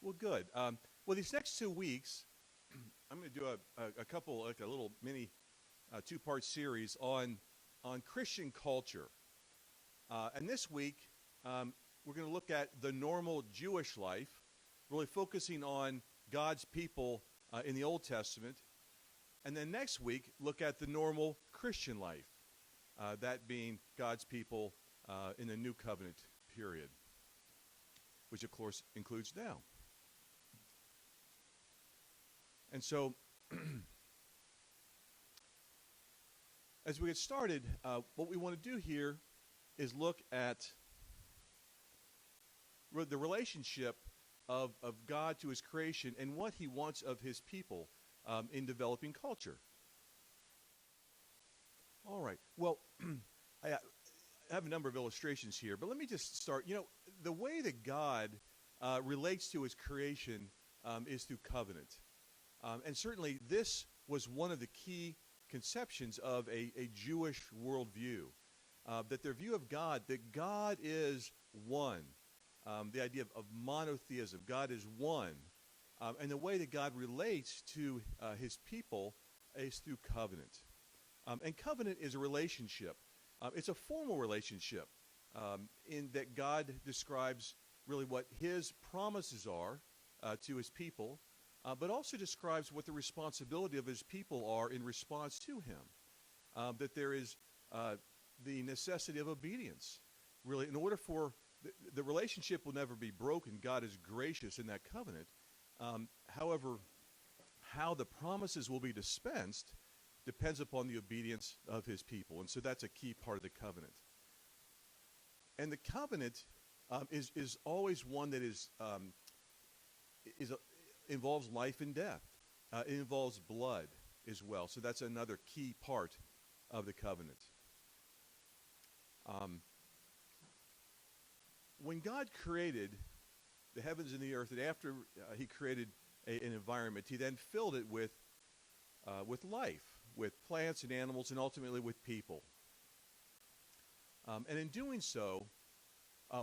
Well, good. Well, these next 2 weeks, I'm going to do a couple, like a little mini two-part series on Christian culture. And this week, we're going to look at the normal Jewish life, really focusing on God's people in the Old Testament. And then next week, look at the normal Christian life, that being God's people in the New Covenant period, which of course includes now. And so, as we get started, what we want to do here is look at the relationship of God to his creation and what he wants of his people in developing culture. All right. Well, I have a number of illustrations here, but let me just start. The way that God relates to his creation is through covenant. And certainly this was one of the key conceptions of a Jewish worldview, that their view of God, that God is one, the idea of monotheism, God is one, and the way that God relates to his people is through covenant. And covenant is a relationship. It's a formal relationship in that God describes really what his promises are to his people, but also describes what the responsibility of his people are in response to him. That there is the necessity of obedience. Really, in order for the relationship will never be broken, God is gracious in that covenant. However, how the promises will be dispensed depends upon the obedience of his people. And so that's a key part of the covenant. And the covenant is always one that involves life and death. It involves blood as well. So that's another key part of the covenant. When God created the heavens and the earth, and after he created an environment, he then filled it with life, with plants and animals, and ultimately with people. And in doing so,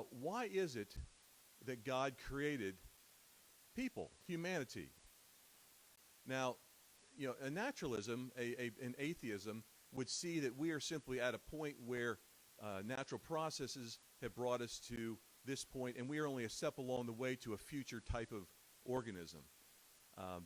why is it that God created people, humanity? Now, a naturalism, an atheism, would see that we are simply at a point where natural processes have brought us to this point, and we are only a step along the way to a future type of organism.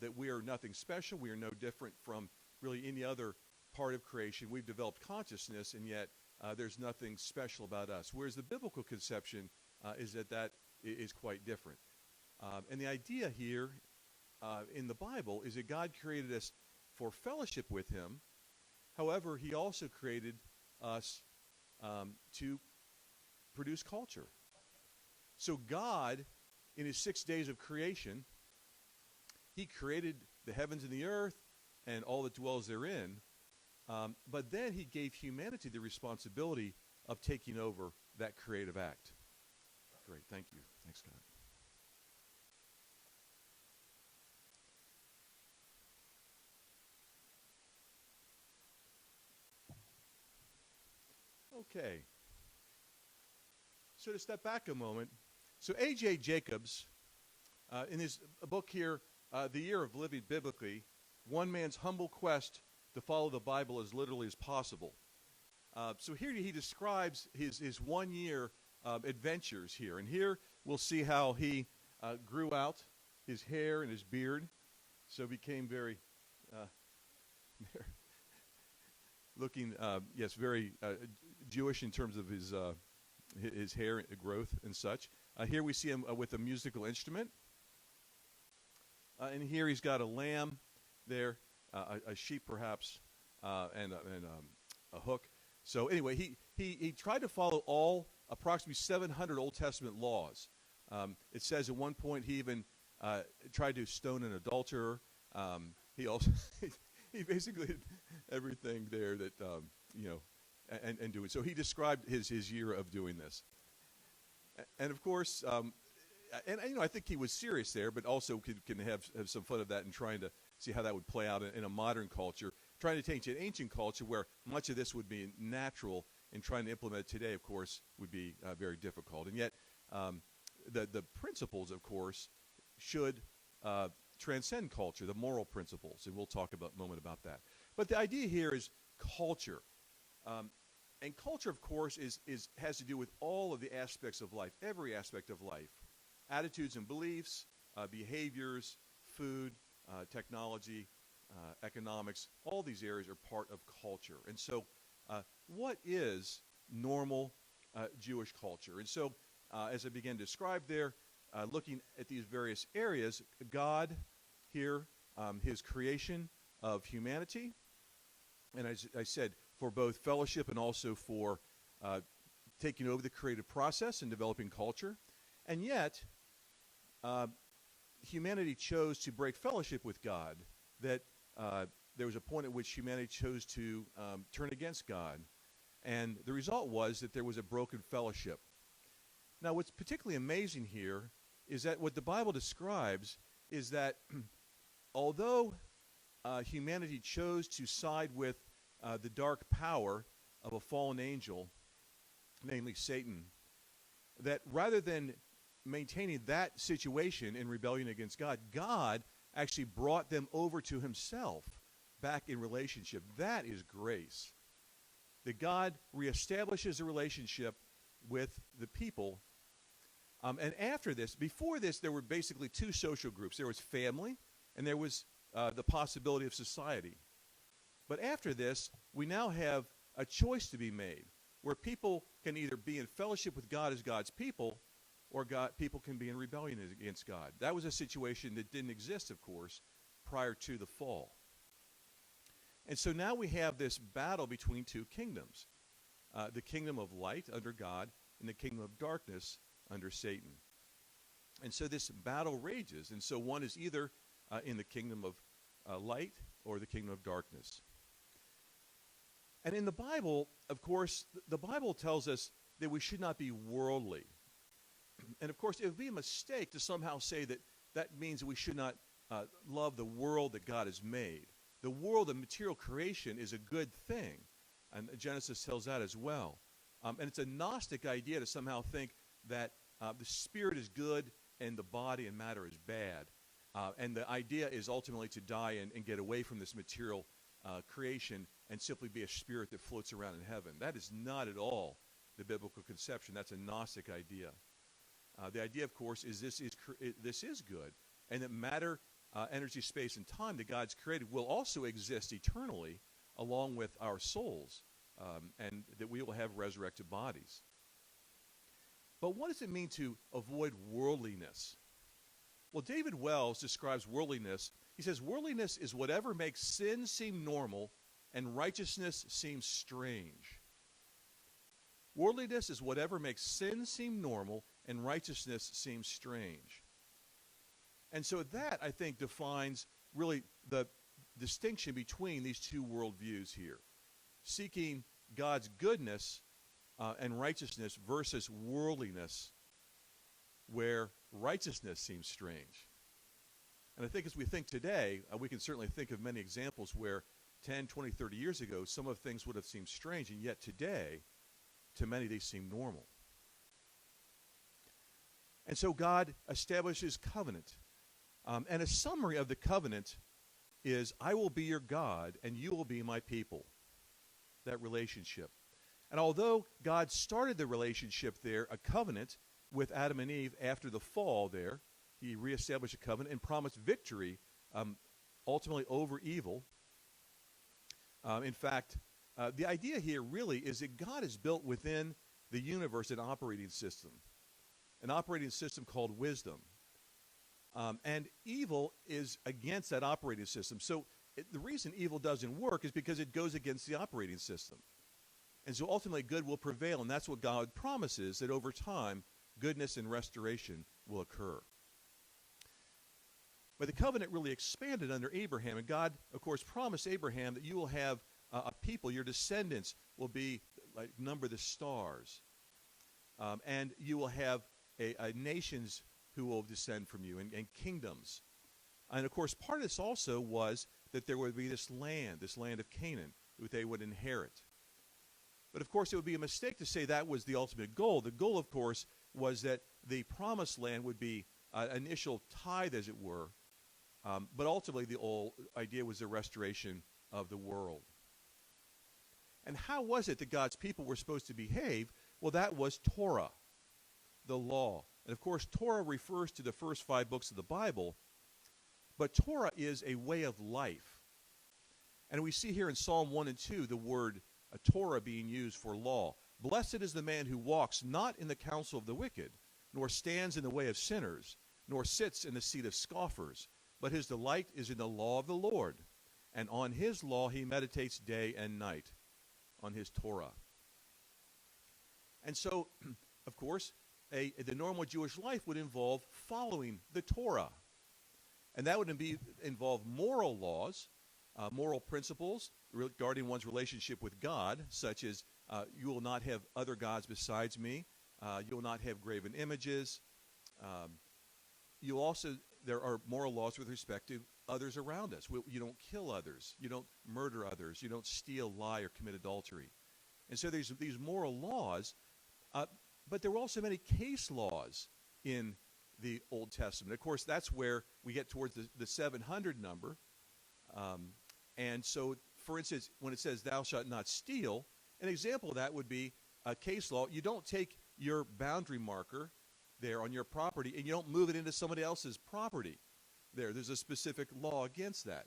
That we are nothing special, we are no different from really any other part of creation. We've developed consciousness, and yet there's nothing special about us. Whereas the biblical conception is that is quite different. And the idea here in the Bible is that God created us for fellowship with him. However, he also created us to produce culture. So God, in his 6 days of creation, he created the heavens and the earth and all that dwells therein. But then he gave humanity the responsibility of taking over that creative act. Great, thank you. Thanks, God. Okay. So to step back a moment, so A.J. Jacobs, in his book here, The Year of Living Biblically, one man's humble quest to follow the Bible as literally as possible. So here he describes his 1 year adventures here. And here we'll see how he grew out his hair and his beard. So became very looking, very Jewish in terms of his hair growth and such. Here we see him with a musical instrument. And here he's got a lamb there, a sheep perhaps, and a hook. So anyway, he tried to follow all approximately 700 Old Testament laws. It says at one point he even tried to stone an adulterer. He also he basically did everything there that and do it. So he described his year of doing this. And of course, I think he was serious there, but also can have some fun of that and trying to see how that would play out in a modern culture. Trying to take an ancient culture where much of this would be natural, and trying to implement it today, of course, would be very difficult. And yet, the principles, of course, should transcend culture, the moral principles, and we'll talk about a moment about that. But the idea here is culture. And culture, of course, has to do with all of the aspects of life, every aspect of life. Attitudes and beliefs, behaviors, food, technology, economics, all these areas are part of culture. And so what is normal Jewish culture? And so as I began to describe there, looking at these various areas, God here, his creation of humanity, and as I said, for both fellowship and also for taking over the creative process and developing culture. And yet, humanity chose to break fellowship with God, that there was a point at which humanity chose to turn against God. And the result was that there was a broken fellowship. Now, what's particularly amazing here is that what the Bible describes is that although humanity chose to side with the dark power of a fallen angel, namely Satan, that rather than maintaining that situation in rebellion against God, God actually brought them over to himself back in relationship. That is grace. That God reestablishes a relationship with the people. And after this, before this, there were basically two social groups. There was family, and there was the possibility of society. But after this, we now have a choice to be made, where people can either be in fellowship with God as God's people, or people can be in rebellion against God. That was a situation that didn't exist, of course, prior to the fall. And so now we have this battle between two kingdoms, the kingdom of light under God and the kingdom of darkness under Satan. And so this battle rages. And so one is either in the kingdom of light or the kingdom of darkness. And in the Bible, of course, the Bible tells us that we should not be worldly. And of course, it would be a mistake to somehow say that that means we should not love the world that God has made. The world of material creation is a good thing. And Genesis tells that as well. And it's a Gnostic idea to somehow think that the spirit is good and the body and matter is bad. And the idea is ultimately to die and get away from this material creation and simply be a spirit that floats around in heaven. That is not at all the biblical conception. That's a Gnostic idea. The idea, of course, is this is good, and that matter, energy, space, and time that God's created will also exist eternally along with our souls, and that we will have resurrected bodies. But what does it mean to avoid worldliness? Well, David Wells describes worldliness. He says, worldliness is whatever makes sin seem normal and righteousness seem strange. Worldliness is whatever makes sin seem normal and righteousness seem strange. And so that, I think, defines really the distinction between these two worldviews here. Seeking God's goodness and righteousness versus worldliness, where righteousness seems strange. And I think as we think today, we can certainly think of many examples where 10, 20, 30 years ago, some of the things would have seemed strange, and yet today, to many, they seem normal. And so God establishes covenant. And a summary of the covenant is, I will be your God, and you will be my people. That relationship. And although God started the relationship there, a covenant with Adam and Eve after the fall there, he reestablished a covenant and promised victory ultimately over evil. In fact, the idea here really is that God has built within the universe an operating system called wisdom. And evil is against that operating system. So the reason evil doesn't work is because it goes against the operating system. And so ultimately good will prevail, and that's what God promises, that over time, goodness and restoration will occur. But the covenant really expanded under Abraham, and God, of course, promised Abraham that you will have a people, your descendants will be like number the stars, and you will have a nations who will descend from you, and kingdoms. And of course, part of this also was that there would be this land of Canaan, that they would inherit. But of course, it would be a mistake to say that was the ultimate goal. The goal, of course, was that the promised land would be initial tithe, as it were, but ultimately the whole idea was the restoration of the world. And how was it that God's people were supposed to behave? Well, that was Torah, the law. And of course, Torah refers to the first 5 books of the Bible, but Torah is a way of life. And we see here in Psalm 1 and 2 the word Torah being used for law. Blessed is the man who walks not in the counsel of the wicked, nor stands in the way of sinners, nor sits in the seat of scoffers, but his delight is in the law of the Lord, and on his law he meditates day and night, on his Torah. And so, of course, the normal Jewish life would involve following the Torah. And that would involve moral laws, moral principles regarding one's relationship with God, such as you will not have other gods besides me, you will not have graven images. There are moral laws with respect to others around us. You don't kill others, you don't murder others, you don't steal, lie, or commit adultery. And so there's these moral laws, but there were also many case laws in the Old Testament. Of course, that's where we get towards the 700 number. And so, for instance, when it says, thou shalt not steal, an example of that would be a case law. You don't take your boundary marker there on your property and you don't move it into somebody else's property. There's a specific law against that.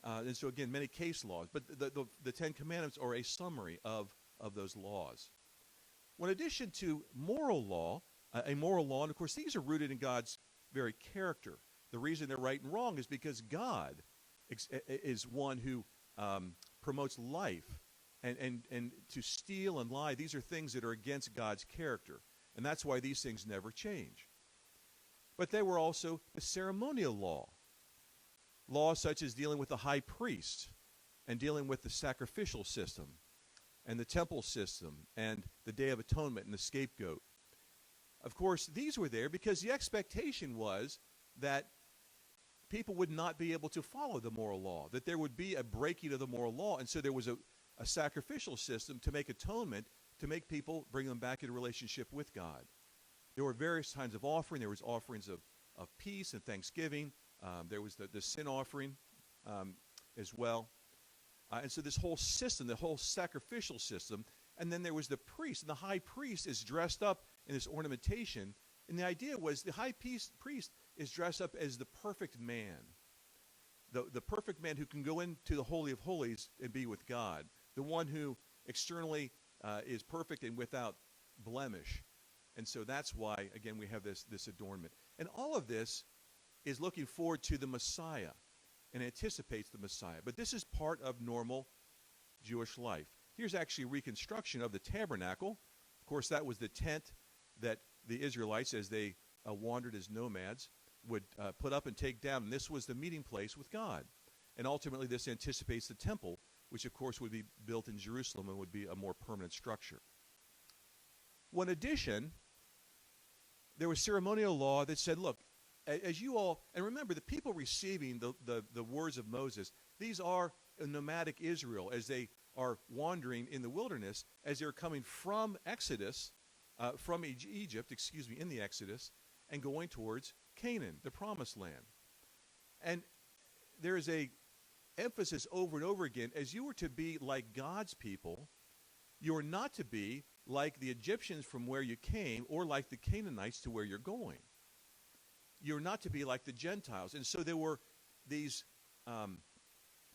And so, again, many case laws. But the Ten Commandments are a summary of those laws. Well, in addition to moral law, a moral law, and of course these are rooted in God's very character. The reason they're right and wrong is because God is one who promotes life. And to steal and lie, these are things that are against God's character. And that's why these things never change. But they were also the ceremonial law. Laws such as dealing with the high priest and dealing with the sacrificial system and the temple system and the Day of Atonement and the scapegoat. Of course, these were there because the expectation was that people would not be able to follow the moral law, that there would be a breaking of the moral law. And so there was a sacrificial system to make atonement, to make people, bring them back into relationship with God. There were various kinds of offering. There was offerings of peace and thanksgiving. There was the sin offering as well. And so this whole system, the whole sacrificial system, and then there was the priest. And the high priest is dressed up in this ornamentation. And the idea was the high priest is dressed up as the perfect man. The perfect man who can go into the Holy of Holies and be with God. The one who externally is perfect and without blemish. And so that's why, again, we have this adornment. And all of this is looking forward to the Messiah and anticipates the Messiah. But this is part of normal Jewish life. Here's actually a reconstruction of the tabernacle. Of course, that was the tent that the Israelites, as they wandered as nomads, would put up and take down. And this was the meeting place with God. And ultimately, this anticipates the temple, which, of course, would be built in Jerusalem and would be a more permanent structure. Well, in addition, there was ceremonial law that said, look, as you all, and remember, the people receiving the words of Moses, these are a nomadic Israel as they are wandering in the wilderness, as they're coming from Exodus, from Egypt, in the Exodus, and going towards Canaan, the promised land. And there is a emphasis over and over again, as you were to be like God's people, you are not to be like the Egyptians from where you came or like the Canaanites to where you're going. You're not to be like the Gentiles. And so there were these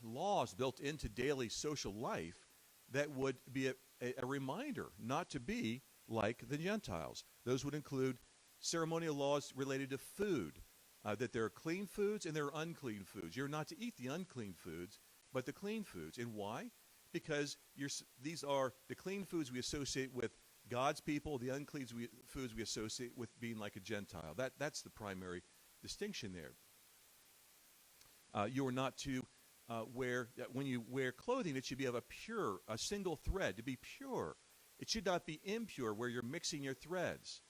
laws built into daily social life that would be a reminder not to be like the Gentiles. Those would include ceremonial laws related to food, that there are clean foods and there are unclean foods. You're not to eat the unclean foods, but the clean foods. And why? Because these are the clean foods we associate with God's people, the unclean foods we associate with being like a Gentile. That's the primary distinction there. You are not to when you wear clothing, it should be of a single thread, to be pure. It should not be impure where you're mixing your threads.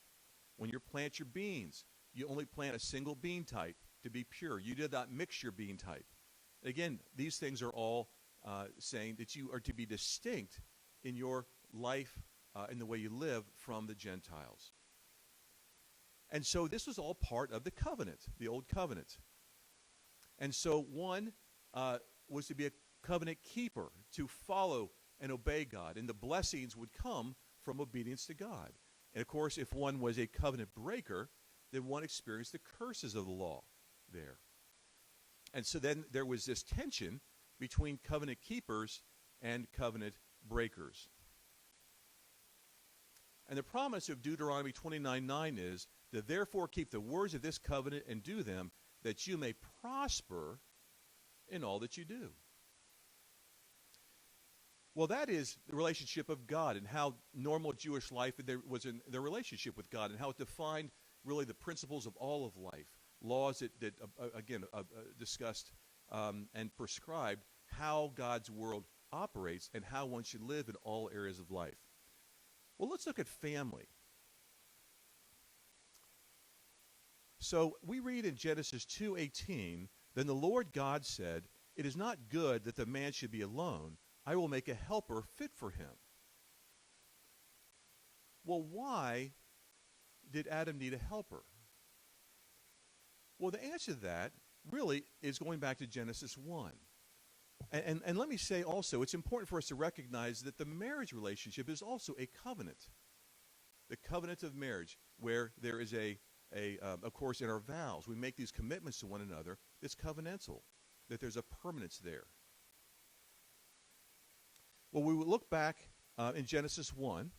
When you plant your beans, you only plant a single bean type to be pure. You did not mix your bean type. Again, these things are all saying that you are to be distinct in your life, in the way you live from the Gentiles. And so this was all part of the covenant, the old covenant. And so one was to be a covenant keeper, to follow and obey God. And the blessings would come from obedience to God. And of course, if one was a covenant breaker, then one experienced the curses of the law there. And so then there was this tension between covenant keepers and covenant breakers. And the promise of Deuteronomy 29:9 is to therefore keep the words of this covenant and do them, that you may prosper in all that you do. Well, that is the relationship of God and how normal Jewish life was in their relationship with God and how it defined really the principles of all of life. Laws that discussed and prescribed how God's world operates and how one should live in all areas of life. Well, let's look at family. So we read in Genesis 2:18, then the Lord God said, it is not good that the man should be alone. I will make a helper fit for him. Well, why did Adam need a helper? Well, the answer to that really is going back to Genesis 1. And let me say also, it's important for us to recognize that the marriage relationship is also a covenant. The covenant of marriage, where there is of course, in our vows, we make these commitments to one another. It's covenantal, that there's a permanence there. Well, we will look back in Genesis 1,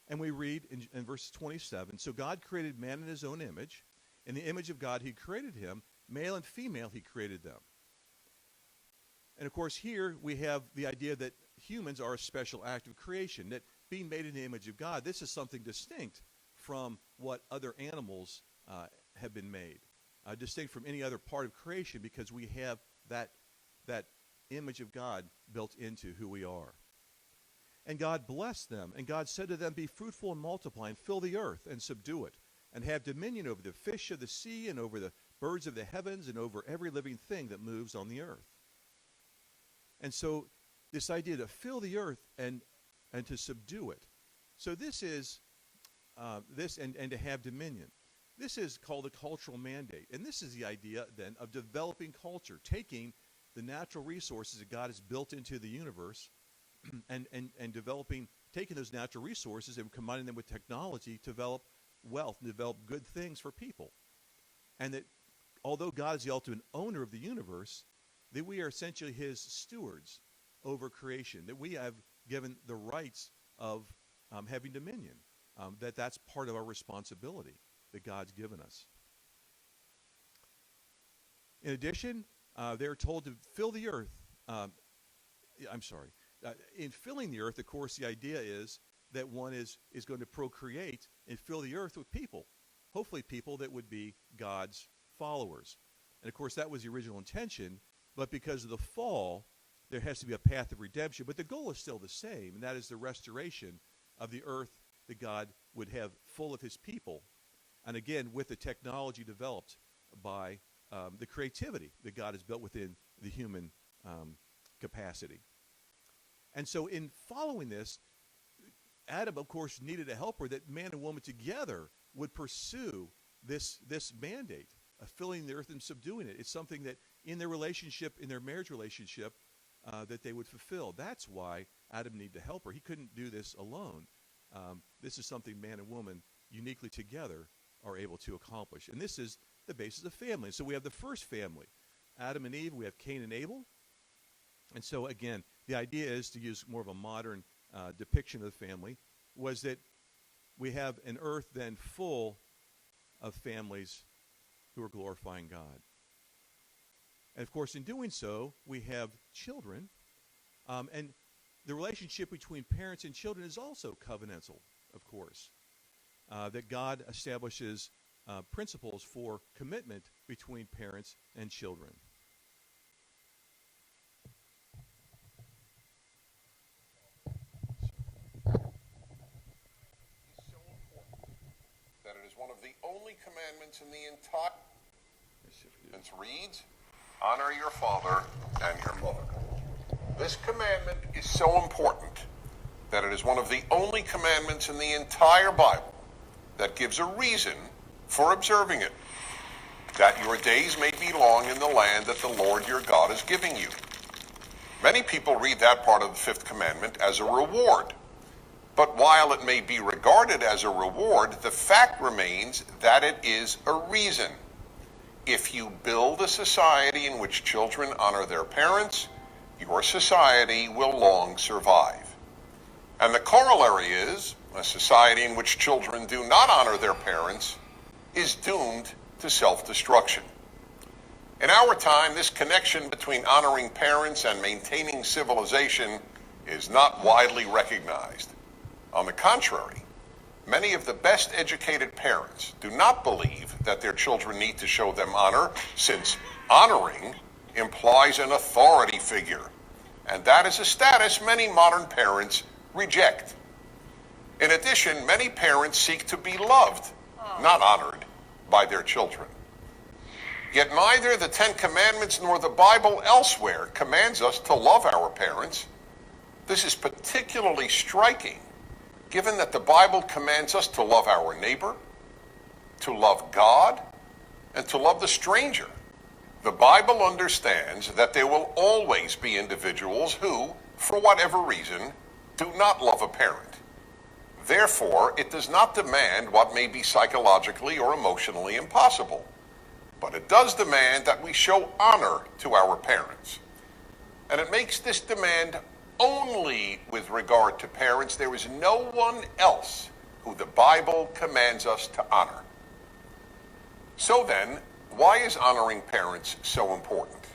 and we read in verse 27, so God created man in his own image. In the image of God, he created him. Male and female, he created them. And, of course, here we have the idea that humans are a special act of creation, that being made in the image of God, this is something distinct from what other animals have been made, distinct from any other part of creation, because we have that image of God built into who we are. And God blessed them, and God said to them, be fruitful and multiply, and fill the earth, and subdue it, and have dominion over the fish of the sea, and over the birds of the heavens, and over every living thing that moves on the earth. And so this idea to fill the earth and to subdue it. So this is and to have dominion. This is called a cultural mandate. And this is the idea then of developing culture, taking the natural resources that God has built into the universe and taking those natural resources and combining them with technology to develop wealth and develop good things for people. And that although God is the ultimate owner of the universe, that we are essentially his stewards over creation, that we have given the rights of having dominion, that's part of our responsibility that God's given us. In addition, they're told to fill the earth. In filling the earth, of course, the idea is that one is going to procreate and fill the earth with people, hopefully people that would be God's followers. And, of course, that was the original intention, but because of the fall, there has to be a path of redemption. But the goal is still the same, and that is the restoration of the earth that God would have full of his people. And again, with the technology developed by the creativity that God has built within the human capacity. And so in following this, Adam, of course, needed a helper that man and woman together would pursue this mandate of filling the earth and subduing it. It's something that in their relationship, in their marriage relationship, that they would fulfill. That's why Adam needed a helper. He couldn't do this alone. This is something man and woman uniquely together are able to accomplish. And this is the basis of family. So we have the first family, Adam and Eve. We have Cain and Abel. And so, again, the idea is to use more of a modern depiction of the family, was that we have an earth then full of families who are glorifying God. And, of course, in doing so, we have children. And the relationship between parents and children is also covenantal, of course, that God establishes principles for commitment between parents and children. That it is one of the only commandments in the entire. It reads, honor your father and your mother. This commandment is so important that it is one of the only commandments in the entire Bible that gives a reason for observing it, that your days may be long in the land that the Lord your God is giving you. Many people read that part of the fifth commandment as a reward. But while it may be regarded as a reward, the fact remains that it is a reason. If you build a society in which children honor their parents, your society will long survive. And the corollary is, a society in which children do not honor their parents is doomed to self-destruction. In our time, this connection between honoring parents and maintaining civilization is not widely recognized. On the contrary, many of the best educated parents do not believe that their children need to show them honor, since honoring implies an authority figure, and that is a status many modern parents reject. In addition, many parents seek to be loved, not honored, by their children. Yet neither the Ten Commandments nor the Bible elsewhere commands us to love our parents. This is particularly striking, given that the Bible commands us to love our neighbor, to love God, and to love the stranger. The Bible understands that there will always be individuals who, for whatever reason, do not love a parent. Therefore, it does not demand what may be psychologically or emotionally impossible, but it does demand that we show honor to our parents. And it makes this demand only with regard to parents. There is no one else who the Bible commands us to honor. So then, why is honoring parents so important?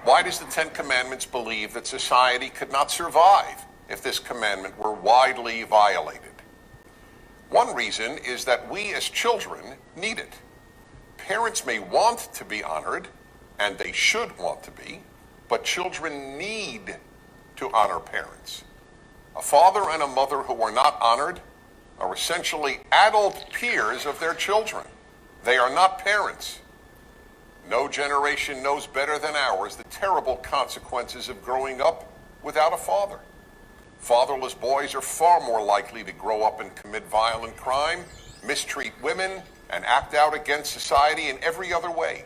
Why does the Ten Commandments believe that society could not survive if this commandment were widely violated? One reason is that we as children need it. Parents may want to be honored, and they should want to be, but children need to honor parents. A father and a mother who are not honored are essentially adult peers of their children. They are not parents. No generation knows better than ours the terrible consequences of growing up without a father. Fatherless boys are far more likely to grow up and commit violent crime, mistreat women, and act out against society in every other way.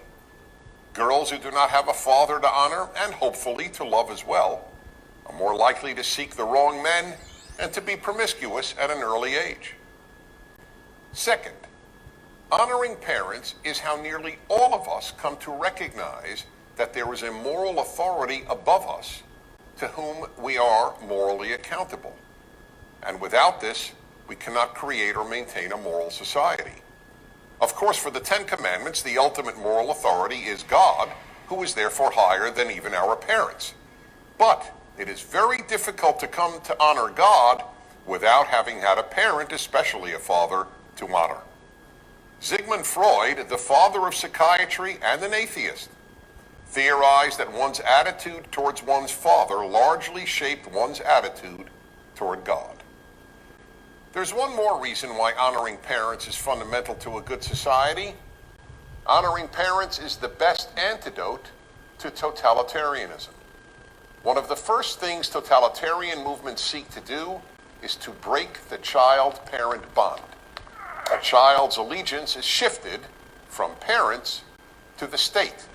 Girls who do not have a father to honor, and hopefully to love as well, are more likely to seek the wrong men and to be promiscuous at an early age. Second, honoring parents is how nearly all of us come to recognize that there is a moral authority above us to whom we are morally accountable. And without this, we cannot create or maintain a moral society. Of course, for the Ten Commandments, the ultimate moral authority is God, who is therefore higher than even our parents. But it is very difficult to come to honor God without having had a parent, especially a father, to honor. Sigmund Freud, the father of psychiatry and an atheist, theorized that one's attitude towards one's father largely shaped one's attitude toward God. There's one more reason why honoring parents is fundamental to a good society. Honoring parents is the best antidote to totalitarianism. One of the first things totalitarian movements seek to do is to break the child-parent bond. A child's allegiance is shifted from parents to the state.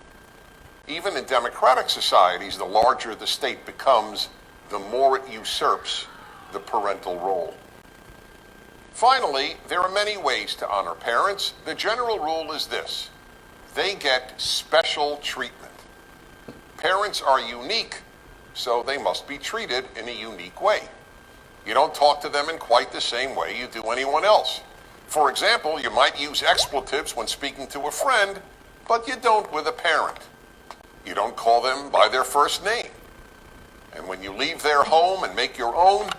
Even in democratic societies, the larger the state becomes, the more it usurps the parental role. Finally, there are many ways to honor parents. The general rule is this: they get special treatment. Parents are unique, so they must be treated in a unique way. You don't talk to them in quite the same way you do anyone else. For example, you might use expletives when speaking to a friend, but you don't with a parent. You don't call them by their first name. And when you leave their home and make your own,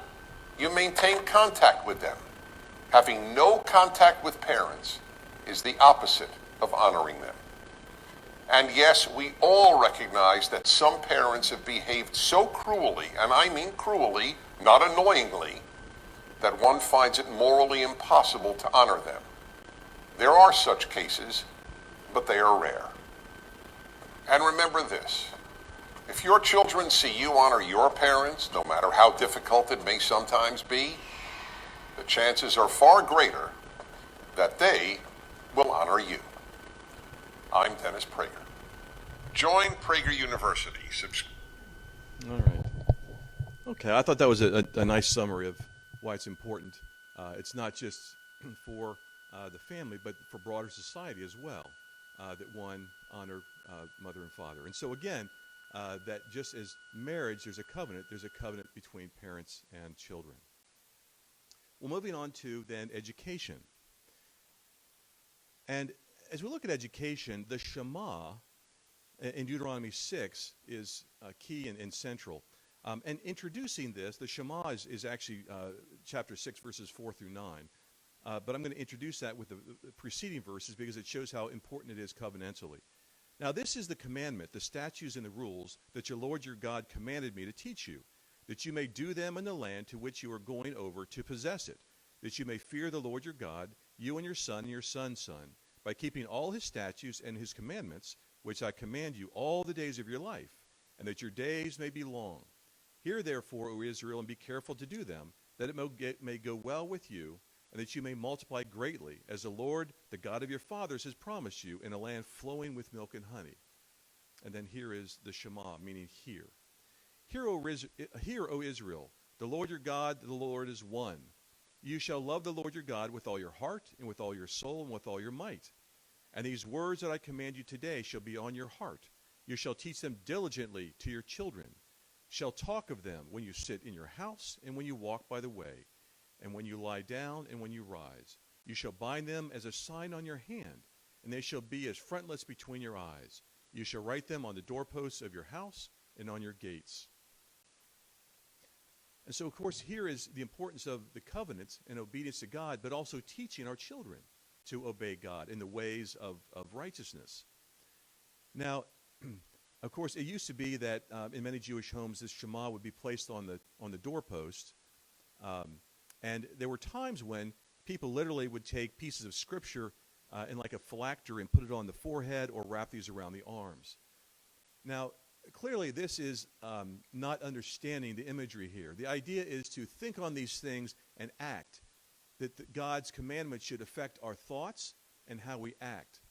you maintain contact with them. Having no contact with parents is the opposite of honoring them. And yes, we all recognize that some parents have behaved so cruelly, and I mean cruelly, not annoyingly, that one finds it morally impossible to honor them. There are such cases, but they are rare. And remember this: if your children see you honor your parents, no matter how difficult it may sometimes be, the chances are far greater that they will honor you. I'm Dennis Prager. Join Prager University. All right. Okay, I thought that was a nice summary of why it's important. It's not just for the family, but for broader society as well, that one honor mother and father. And so again, that just as marriage, there's a covenant between parents and children. Well, moving on to then education. And as we look at education, the Shema in Deuteronomy 6 is key and central. And introducing this, the Shema is actually chapter 6, verses 4 through 9. But I'm going to introduce that with the preceding verses because it shows how important it is covenantally. Now, this is the commandment, the statutes and the rules that your Lord your God commanded me to teach you, that you may do them in the land to which you are going over to possess it, that you may fear the Lord your God, you and your son's son, by keeping all his statutes and his commandments, which I command you all the days of your life, and that your days may be long. Hear therefore, O Israel, and be careful to do them, that it may go well with you, and that you may multiply greatly, as the Lord, the God of your fathers, has promised you, in a land flowing with milk and honey. And then here is the Shema, meaning hear. Hear, O Israel, the Lord your God, the Lord is one. You shall love the Lord your God with all your heart, and with all your soul, and with all your might. And these words that I command you today shall be on your heart. You shall teach them diligently to your children. Shall talk of them when you sit in your house, and when you walk by the way, and when you lie down, and when you rise. You shall bind them as a sign on your hand, and they shall be as frontlets between your eyes. You shall write them on the doorposts of your house and on your gates. And so, of course, here is the importance of the covenants and obedience to God, but also teaching our children to obey God in the ways of righteousness. Now, of course, it used to be that in many Jewish homes, this Shema would be placed on the doorpost. And there were times when people literally would take pieces of scripture in like a phylactery and put it on the forehead or wrap these around the arms. Now, clearly this is not understanding the imagery here. The idea is to think on these things and act, that God's commandments should affect our thoughts and how we act.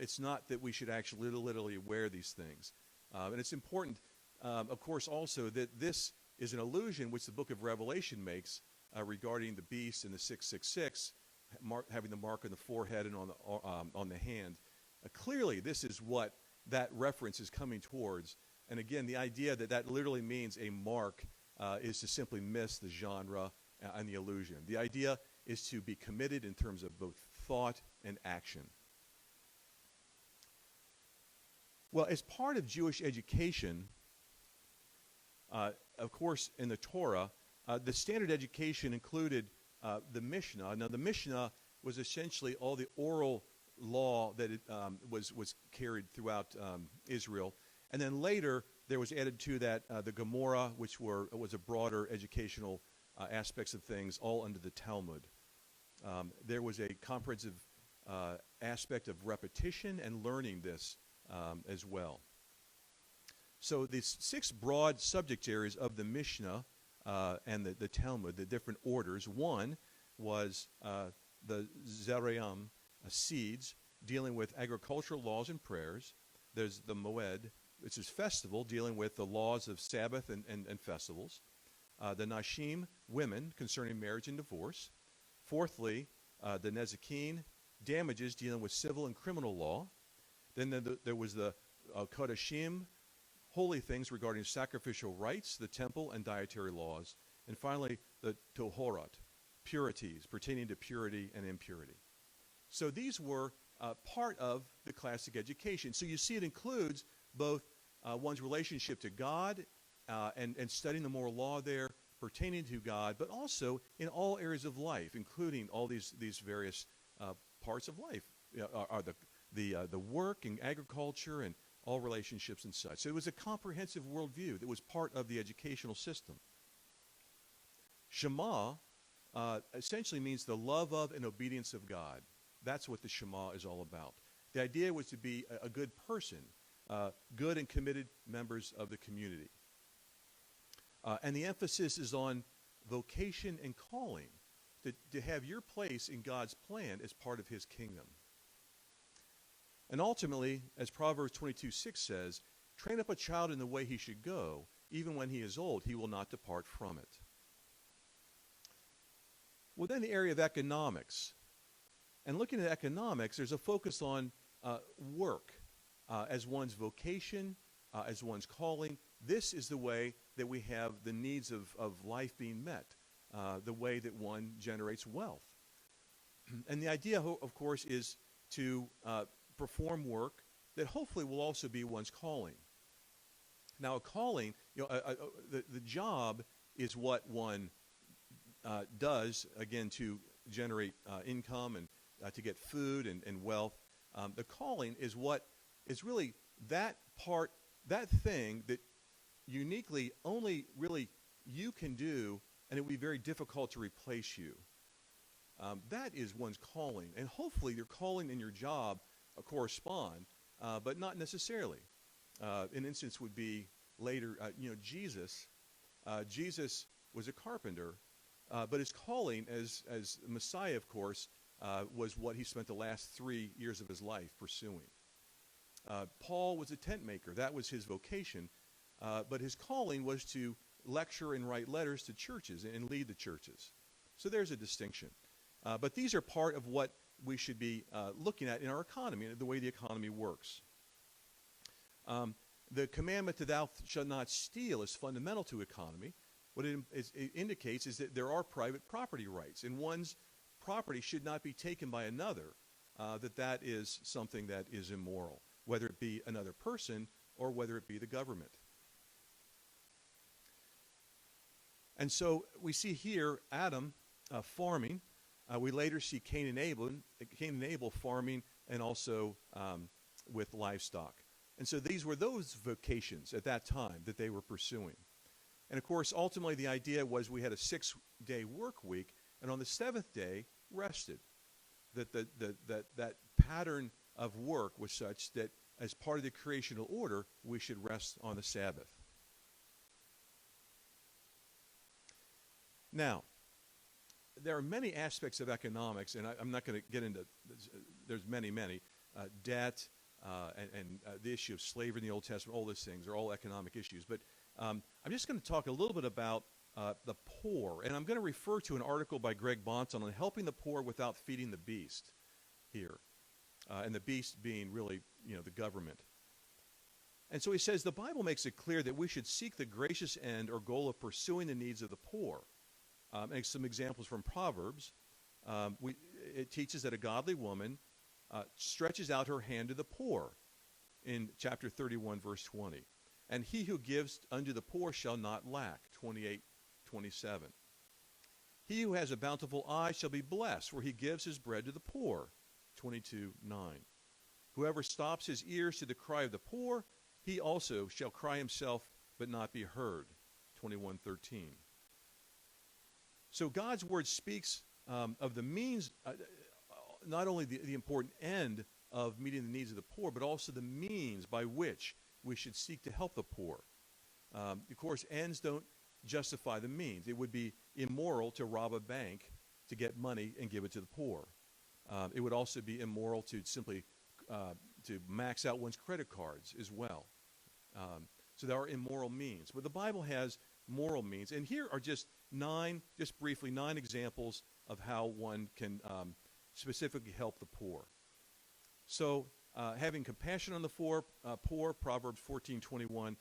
It's not that we should actually literally wear these things. And it's important, of course, also that this is an allusion which the book of Revelation makes regarding the beast and the 666, having the mark on the forehead and on the hand. Clearly, this is what that reference is coming towards. And again, the idea that literally means a mark is to simply miss the genre and the allusion. The idea is to be committed in terms of both thought and action. Well, as part of Jewish education, of course, in the Torah, the standard education included the Mishnah. Now, the Mishnah was essentially all the oral law that was carried throughout Israel. And then later, there was added to that the Gemara, which was a broader educational aspects of things, all under the Talmud. There was a comprehensive aspect of repetition and learning this as well. So these 6 broad subject areas of the Mishnah and the Talmud, the different orders. One was the Zeraim, seeds, dealing with agricultural laws and prayers. There's the Moed, which is festival, dealing with the laws of Sabbath and festivals. The Nashim, women, concerning marriage and divorce. Fourthly, the Nezikin, damages, dealing with civil and criminal law. Then there was the Kodashim, holy things regarding sacrificial rites, the temple, and dietary laws. And finally, the Tohorat, purities, pertaining to purity and impurity. So these were part of the classic education. So you see it includes both one's relationship to God and studying the moral law there pertaining to God, but also in all areas of life, including all these various parts of life, are the work and agriculture and all relationships and such. So it was a comprehensive worldview that was part of the educational system. Shema essentially means the love of and obedience of God. That's what the Shema is all about. The idea was to be a good person, good and committed members of the community. And the emphasis is on vocation and calling, to have your place in God's plan as part of his kingdom. And ultimately, as Proverbs 22:6 says, train up a child in the way he should go. Even when he is old, he will not depart from it. Within the area of economics, and looking at economics, there's a focus on work as one's vocation, as one's calling. This is the way that we have the needs of life being met, the way that one generates wealth. And the idea, of course, is to perform work that hopefully will also be one's calling. Now, a calling, the job is what one does, again, to generate income and to get food and wealth. The calling is what is really that part, that thing that uniquely only really you can do, and it would be very difficult to replace you. That is one's calling. And hopefully your calling and your job correspond, but not necessarily. An instance would be later, Jesus. Jesus was a carpenter, but his calling as Messiah, of course, was what he spent the last 3 years of his life pursuing. Paul was a tent maker. That was his vocation. But his calling was to lecture and write letters to churches and lead the churches. So there's a distinction. But these are part of what we should be looking at in our economy, the way the economy works. The commandment that thou shalt not steal is fundamental to economy. What it indicates is that there are private property rights, and one's property should not be taken by another, that is something that is immoral, whether it be another person or whether it be the government. And so we see here Adam farming. We later see Cain and Abel farming and also with livestock. And so these were those vocations at that time that they were pursuing. And of course, ultimately the idea was we had a 6-day work week, and on the 7th day rested. That pattern of work was such that as part of the creational order, we should rest on the Sabbath. Now, there are many aspects of economics, and I'm not going to get into, there's many, debt and the issue of slavery in the Old Testament, all those things are all economic issues. But I'm just going to talk a little bit about the poor, and I'm going to refer to an article by Greg Bonson on helping the poor without feeding the beast here, and the beast being really, the government. And so he says, the Bible makes it clear that we should seek the gracious end or goal of pursuing the needs of the poor. And some examples from Proverbs. It teaches that a godly woman stretches out her hand to the poor in chapter 31, verse 20. And he who gives unto the poor shall not lack, 28:27. He who has a bountiful eye shall be blessed, for he gives his bread to the poor, 22:9. Whoever stops his ears to the cry of the poor, he also shall cry himself, but not be heard, 21:13. So God's word speaks of the means, not only the important end of meeting the needs of the poor, but also the means by which we should seek to help the poor. Of course, ends don't justify the means. It would be immoral to rob a bank to get money and give it to the poor. It would also be immoral to simply to max out one's credit cards as well. So there are immoral means. But the Bible has moral means. And here are just briefly, nine examples of how one can specifically help the poor. So having compassion on the poor, Proverbs 14:21,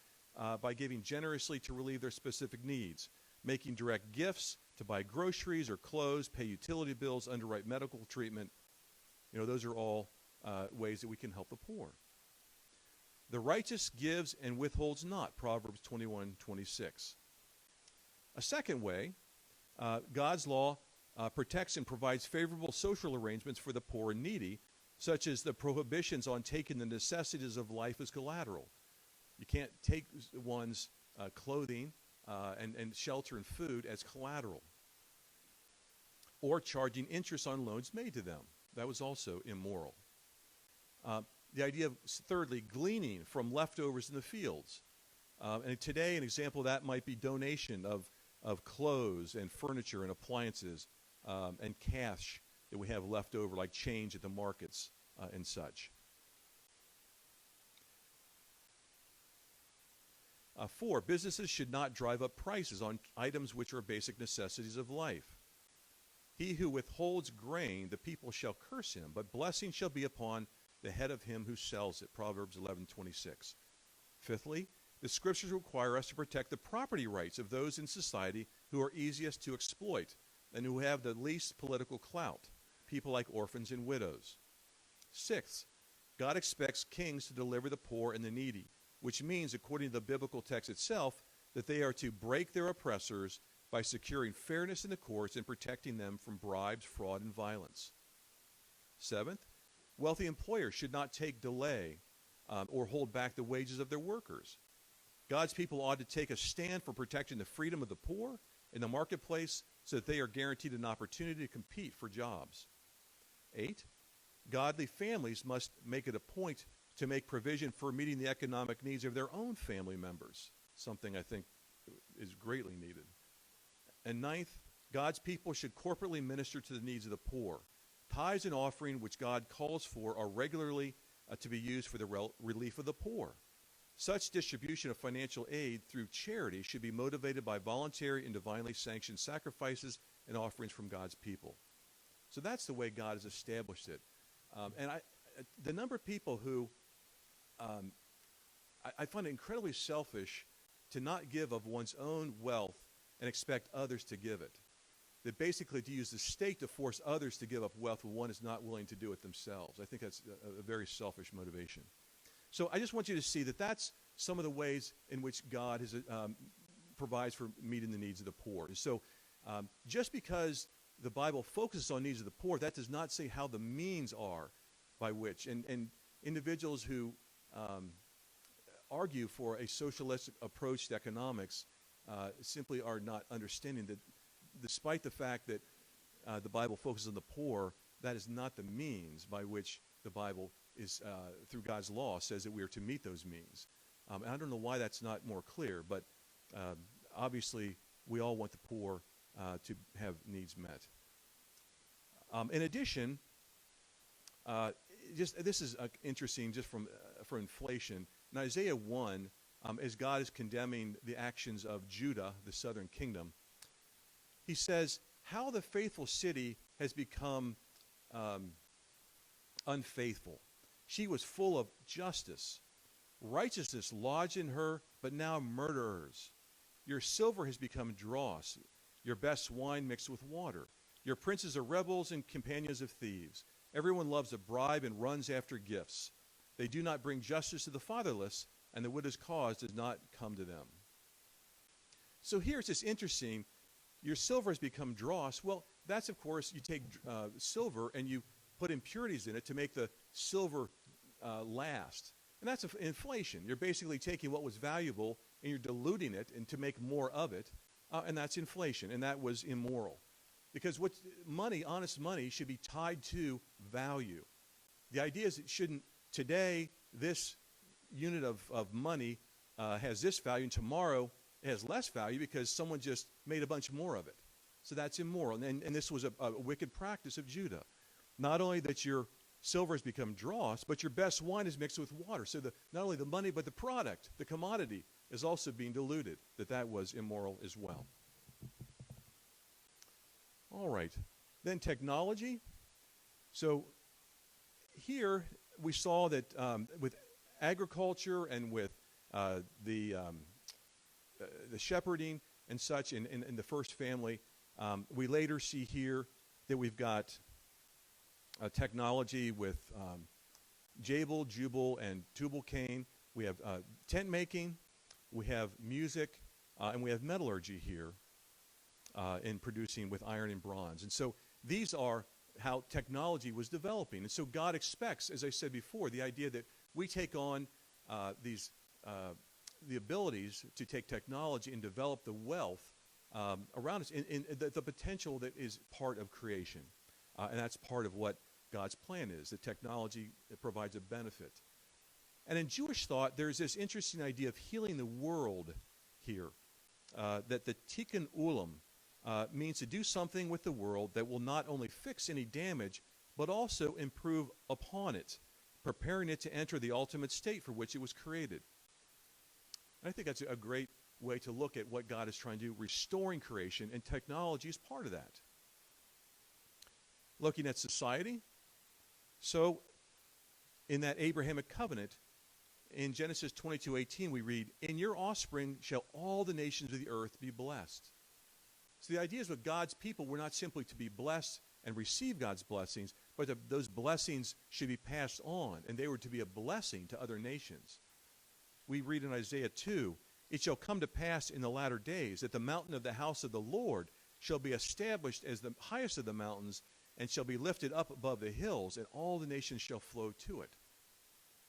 by giving generously to relieve their specific needs, making direct gifts to buy groceries or clothes, pay utility bills, underwrite medical treatment. Those are all ways that we can help the poor. The righteous gives and withholds not, Proverbs 21:26. A second way, God's law protects and provides favorable social arrangements for the poor and needy, such as the prohibitions on taking the necessities of life as collateral. You can't take one's clothing and shelter and food as collateral. Or charging interest on loans made to them. That was also immoral. The idea of, thirdly, gleaning from leftovers in the fields. And today, an example of that might be donation of clothes and furniture and appliances and cash that we have left over, like change at the markets and such. 4, businesses should not drive up prices on items which are basic necessities of life. He who withholds grain, the people shall curse him, but blessing shall be upon the head of him who sells it. Proverbs 11:26. Fifthly, the scriptures require us to protect the property rights of those in society who are easiest to exploit and who have the least political clout, people like orphans and widows. Sixth, God expects kings to deliver the poor and the needy, which means, according to the biblical text itself, that they are to break their oppressors by securing fairness in the courts and protecting them from bribes, fraud, and violence. Seventh, wealthy employers should not take delay or hold back the wages of their workers. God's people ought to take a stand for protecting the freedom of the poor in the marketplace so that they are guaranteed an opportunity to compete for jobs. 8, godly families must make it a point to make provision for meeting the economic needs of their own family members, something I think is greatly needed. And 9th, God's people should corporately minister to the needs of the poor. Tithes and offering which God calls for are regularly to be used for the relief of the poor. Such distribution of financial aid through charity should be motivated by voluntary and divinely sanctioned sacrifices and offerings from God's people. So that's the way God has established it. The number of people who I find it incredibly selfish to not give of one's own wealth and expect others to give it. That basically to use the state to force others to give up wealth when one is not willing to do it themselves. I think that's a very selfish motivation. So I just want you to see that that's some of the ways in which God has, provides for meeting the needs of the poor. And so just because the Bible focuses on needs of the poor, that does not say how the means are by which. And individuals who argue for a socialistic approach to economics simply are not understanding that despite the fact that the Bible focuses on the poor, that is not the means by which the Bible is, through God's law, says that we are to meet those means. And I don't know why that's not more clear, but obviously we all want the poor to have needs met. In addition, this is interesting just for inflation. In Isaiah 1, as God is condemning the actions of Judah, the southern kingdom, he says, how the faithful city has become unfaithful. She was full of justice. Righteousness lodged in her, but now murderers. Your silver has become dross, your best wine mixed with water. Your princes are rebels and companions of thieves. Everyone loves a bribe and runs after gifts. They do not bring justice to the fatherless, and the widow's cause does not come to them. So here it's just interesting. Your silver has become dross. Well, that's, of course, you take silver and you put impurities in it to make the silver last. And that's inflation. You're basically taking what was valuable and you're diluting it and to make more of it, and that's inflation, and that was immoral. Because honest money should be tied to value. The idea is it shouldn't, today, this unit of money has this value, and tomorrow it has less value because someone just made a bunch more of it. So that's immoral. And this was a wicked practice of Judah. Not only that your silver has become dross, but your best wine is mixed with water. So not only the money, but the product, the commodity, is also being diluted. That was immoral as well. All right. Then technology. So here we saw that with agriculture and with the shepherding and such in the first family, we later see here that we've got technology with Jabal, Jubal, and Tubal-Cain. We have tent making, we have music, and we have metallurgy here in producing with iron and bronze. And so these are how technology was developing. And so God expects, as I said before, the idea that we take on the abilities to take technology and develop the wealth around us, in the potential that is part of creation. And that's part of what God's plan is, that technology provides a benefit. And in Jewish thought, there's this interesting idea of healing the world here, that the tikkun ulam means to do something with the world that will not only fix any damage, but also improve upon it, preparing it to enter the ultimate state for which it was created. And I think that's a great way to look at what God is trying to do, restoring creation, and technology is part of that. Looking at society, so in that Abrahamic covenant, in Genesis 22:18, we read, "In your offspring shall all the nations of the earth be blessed." So the idea is with God's people, we're not simply to be blessed and receive God's blessings, but those blessings should be passed on, and they were to be a blessing to other nations. We read in Isaiah 2, "It shall come to pass in the latter days that the mountain of the house of the Lord shall be established as the highest of the mountains, and shall be lifted up above the hills, and all the nations shall flow to it."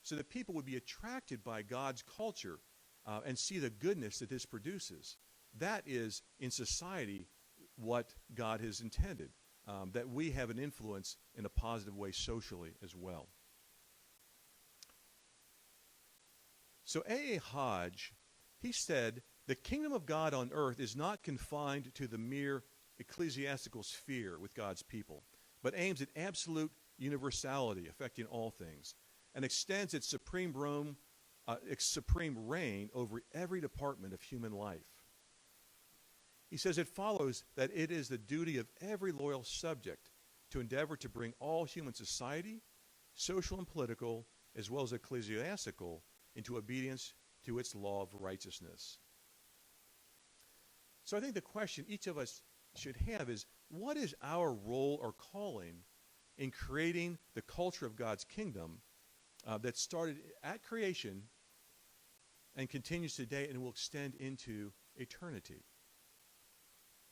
So that people would be attracted by God's culture and see the goodness that this produces. That is, in society, what God has intended, that we have an influence in a positive way socially as well. So A.A. Hodge, he said, "The kingdom of God on earth is not confined to the mere ecclesiastical sphere with God's people, but aims at absolute universality affecting all things, and extends its supreme reign over every department of human life." He says it follows that it is the duty of every loyal subject to endeavor to bring all human society, social and political, as well as ecclesiastical, into obedience to its law of righteousness. So I think the question each of us should have is, what is our role or calling in creating the culture of God's kingdom that started at creation and continues today and will extend into eternity?